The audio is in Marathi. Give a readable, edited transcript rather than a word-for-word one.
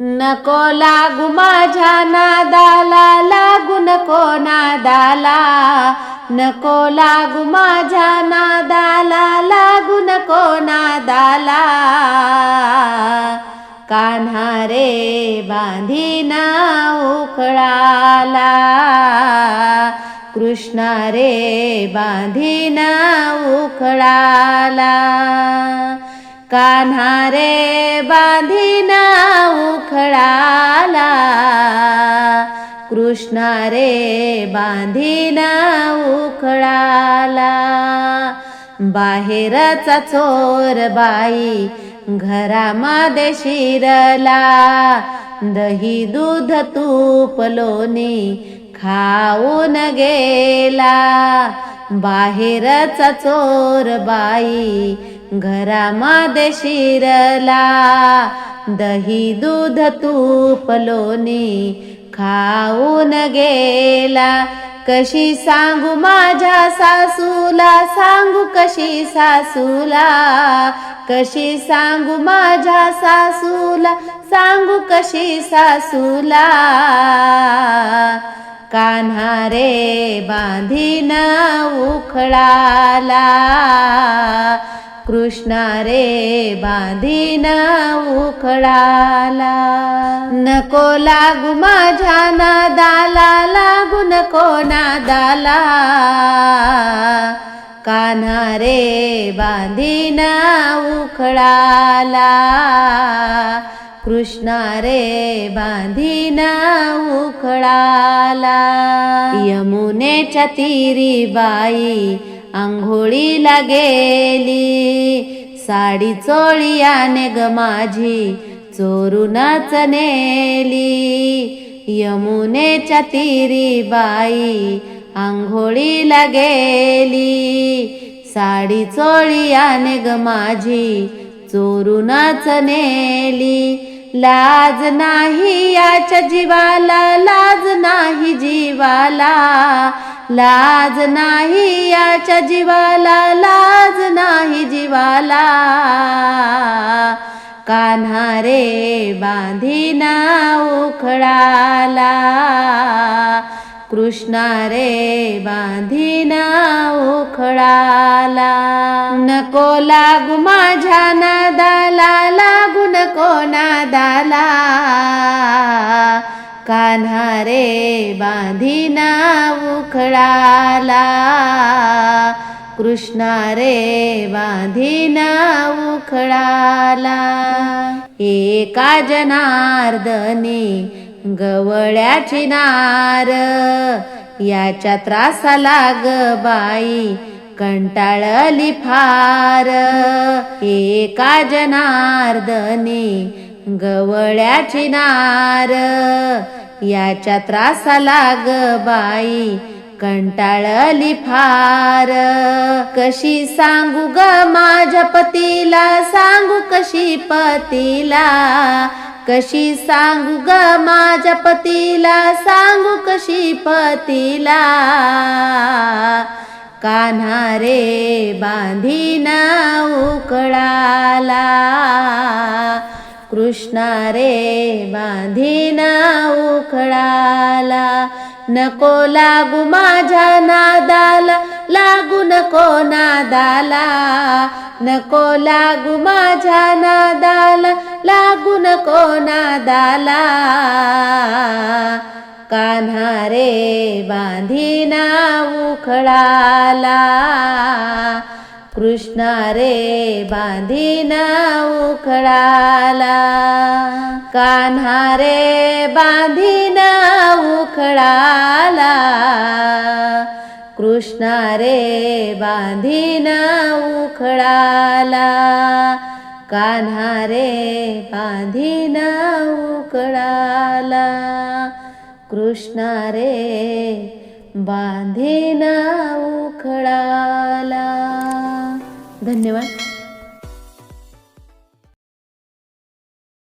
नको लागू माझ्या नादाला, लागू नको नादाला, नको लागू माझ्या नादाला, लागू नको नादाला. कान्हा रे बांधीना उखळाला, कृष्णा रे बांधीना उखळाला. कान्हा रे बांधीना उखळाला, कृष्णा रे बांधीना उखळाला. बाहेरचा चोर बाई घरामध्ये शिरला, दही दूध तूप लोणी खाऊन गेला. बाहेरचा चोर बाई घरामध्ये शिरला, दही दूध तूप लोणी खाऊन गेला. कशी सांगू माझ्या सासूला, सांगू कशी सासूला, कशी सांगू माझ्या सासूला, सांगू कशी सासूला. कान्हा रे बांधीना उखळाला, कृष्णा रे बांधीना उखळाला. नको लागू माझ्या नादाला, लागू नको नादाला. कान्हा रे बांधीना उखळाला, कृष्णा रे बांधीना उखळाला. यमुनेच्या तीरी बाई आंघोळीला गेली, साडी चोळीयाने ग माझी चोरूनच नेली. यमुनेच्या तीरी बाई आंघोळीला गेली, साडी चोळीयाने ग माझी चोरूनच नेली. लाज नाही याच्या जीवाला, लाज नाही जीवाला, लाज नाही याच्या जीवाला, लाज नाही जीवाला. कान्हा रे बांधीना उखळाला, कृष्णा रे बांधीना उखळाला. नको लागू माझ्या नादाला, लागू नको नादाला. कान्हा रे बांधीना उखळाला, कृष्णा रे बांधीना उखळाला. एका जनार्दनी गवळ्याची नार, याच्या त्रासाला ग बाई कंटाळली फार. एका जनार्दनी गवळ्याची नार, याच्या त्रासाला ग बाई कंटाळली फार. कशी सांगू ग माझ्या पतीला, सांगू कशी पतीला, कशी सांगू ग माझ्या पतीला, सांगू कशी पतीला. कान्हा रे बांधीना उखळाला, कृष्णा रे बांधीना उखळाला. नको लागू माझ्या नादाला, लागू नको नादाला, नको लागू माझ्या नादाला, लागू नको नादाला. कान्हा रे बांधीना उखळाला, कृष्णा रे बांधीना उखळाला. कान्हा रे बांधीना उखळाला, कृष्णा रे बांधीना उखळाला. कान्हा रे बांधीना उखळाला, कृष्णा रे बांधीना उखळाला. धन्यवाद.